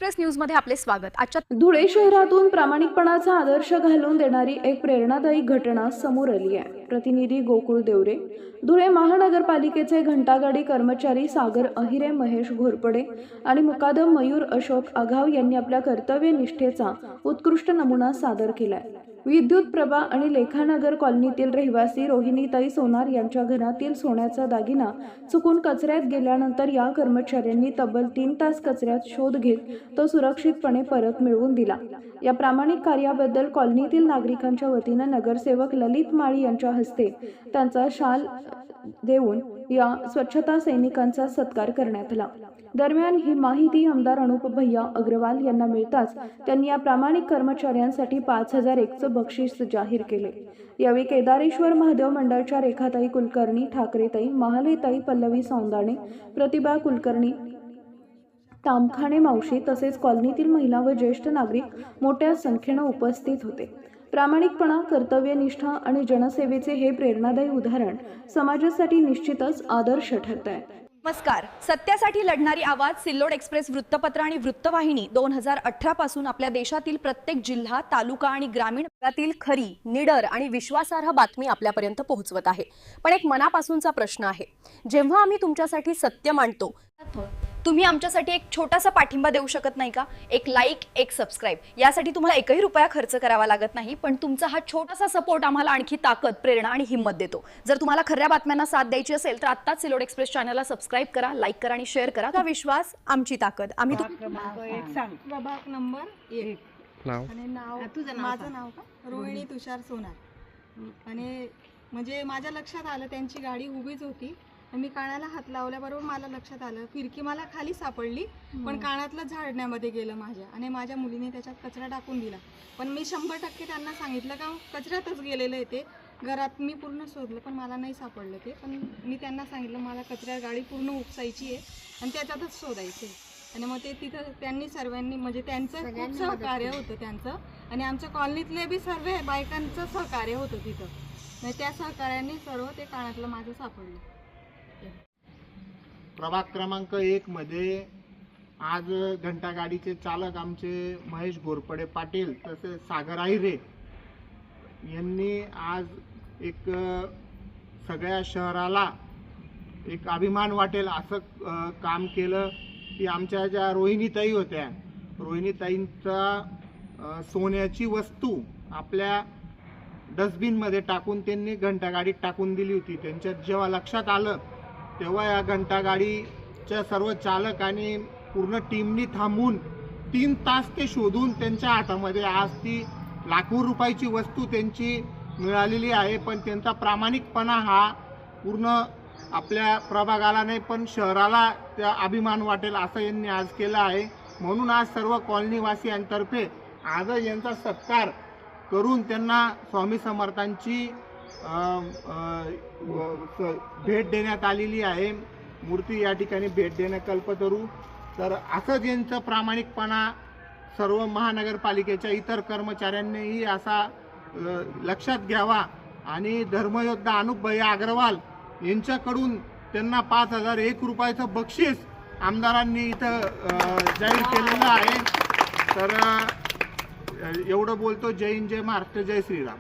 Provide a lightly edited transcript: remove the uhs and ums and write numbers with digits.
Express news मध्ये आपले स्वागत। आजच्या धुळे शहरातून प्रामाणिकपणाचा आदर्श घालून देणारी एक प्रेरणादायी घटना समोर आली आहे। प्रतिनिधी गोकुळ देवरे। धुळे महानगरपालिकेचे घंटागाडी कर्मचारी सागर अहिरे, महेश घोरपडे आणि मुकादम मयूर अशोक आघाव यांनी आपल्या कर्तव्यनिष्ठेचा उत्कृष्ट नमुना सादर केलाय। विद्युत प्रभा आणि लेखानगर कॉलनीतील रहिवासी रोहिणीताई सोनार यांच्या घरातील सोन्याचा दागिना चुकून कचऱ्यात गेल्यानंतर या कर्मचाऱ्यांनी तब्बल 3 तास कचऱ्यात शोध घेत तो सुरक्षितपणे परत मिळवून दिला। या प्रामाणिक कार्याबद्दल कॉलनीतील नागरिकांच्या वतीने नगरसेवक ललित माळी यांच्या हस्ते त्यांचा शाल देऊन या स्वच्छता सैनिकांचा सत्कार करण्यात आला। दरम्यान ही माहिती आमदार अनुप भैया अग्रवाल यांना मिळताच त्यांनी या प्रामाणिक कर्मचाऱ्यांसाठी 5001चं बक्षीस जाहीर केले। यावेळी केदारेश्वर महादेव मंडळच्या रेखाताई कुलकर्णी, ठाकरेताई, महालेताई, पल्लवी सौंदाणे, प्रतिभा कुलकर्णी, तामखाने मावशी तसेच कॉलनीतील महिला व ज्येष्ठ नागरिक मोठ्या संख्येने उपस्थित होते। प्रामाणिकपणा, कर्तव्यनिष्ठा आणि जनसेवेचे हे प्रेरणादायी उदाहरण समाजासाठी निश्चितच आदर्श ठरत आहे। नमस्कार। सत्यासाठी लढणारी आवाज सिल्लोड एक्सप्रेस वृत्तपत्र आणि वृत्तवाहिनी 2018 पासून आपल्या देशातील प्रत्येक जिल्हा, तालुका आणि ग्रामीण भागातील खरी, निडर आणि विश्वासार्ह बातमी आपल्यापर्यंत पोहोचवत आहे। पण एक मनापासूनचा प्रश्न आहे, जेव्हा आम्ही तुमच्यासाठी सत्य मांडतो तुम्ही आमच्यासाठी एक छोटासा पाठिंबा देऊ शकत नाही का? एक लाईक, एक सबस्क्राइब, यासाठी तुम्हाला एकही रुपया खर्च करावा लागत नाही, पण तुमचा हा छोटासा सपोर्ट आम्हाला आणखी ताकद, प्रेरणा आणि हिंमत देतो। जर तुम्हाला खऱ्या बातम्यांना साथ द्यायची असेल तर आत्ताच सिल्लोड एक्सप्रेस चॅनलला सबस्क्राइब करा, लाईक करा आणि शेअर करा। विश्वास आमची ताकद। आम्ही प्रभाग नंबर 1 आणि नाव माझं नाव का रोहिणी तुषार सोनार। आणि म्हणजे माझ्या लक्षात आलं त्यांची गाडी उभीच होती, मी कानाला हात लावल्याबरोबर मला लक्षात आलं फिरकी मला खाली सापडली, पण कानातलं झाडण्यामध्ये गेलं माझ्या, आणि माझ्या मुलीने त्याच्यात कचरा टाकून दिला। पण मी 100% त्यांना सांगितलं का कचऱ्यातच गेलेलं आहे ते, घरात मी पूर्ण शोधलं पण मला नाही सापडलं ते, पण मी त्यांना सांगितलं मला कचऱ्या गाडी पूर्ण उपसायची आहे आणि त्याच्यातच शोधायचं आहे। आणि मग ते तिथं त्यांनी सर्वांनी म्हणजे त्यांचं खूप सहकार्य होतं त्यांचं, आणि आमच्या कॉलनीतले बी सर्व बायकांचं सहकार्य होतं तिथं, त्या सहकार्याने सर्व ते कानातलं माझं सापडलं। प्रभाग क्रमांक 1 मध्ये आज घंटागाडीचे चालक आमचे महेश घोरपडे पाटील तसेच सागर अहिरे यांनी आज एक सगळ्या शहराला एक अभिमान वाटेल असं काम केलं की आमच्या ज्या रोहिणीताई होत्या, रोहिणीताईंचा सोन्याची वस्तू आपल्या डस्टबिनमध्ये टाकून त्यांनी घंटागाडीत टाकून दिली होती। त्यांच्या जेव्हा लक्षात आलं तेव्हा या घंटागाडीच्या सर्व चालक आणि पूर्ण टीमनी थांबून 3 तास ते शोधून त्यांच्या हातामध्ये आज ती लाखो रुपयाची वस्तू त्यांची मिळालेली आहे। पण त्यांचा प्रामाणिकपणा हा पूर्ण आपल्या प्रभागाला नाही पण शहराला त्या अभिमान वाटेल असं यांनी आज केलं आहे। म्हणून आज सर्व कॉलनीवासियांतर्फे आज यांचा सत्कार करून त्यांना स्वामी समर्थांची भेट देण्यात आलेली आहे। मूर्ती या ठिकाणी भेट देणं कल्पतरू। तर असंच यांचं प्रामाणिकपणा सर्व महानगरपालिकेच्या इतर कर्मचाऱ्यांनीही असा लक्षात घ्यावा आणि धर्मयोद्धा अनुप भैया अग्रवाल यांच्याकडून त्यांना 5001 रुपयाचं बक्षीस आमदारांनी इथं जाहीर केलेलं आहे। तर एवढं बोलतो। जय हिंद, जय महाराष्ट्र, जय श्रीराम।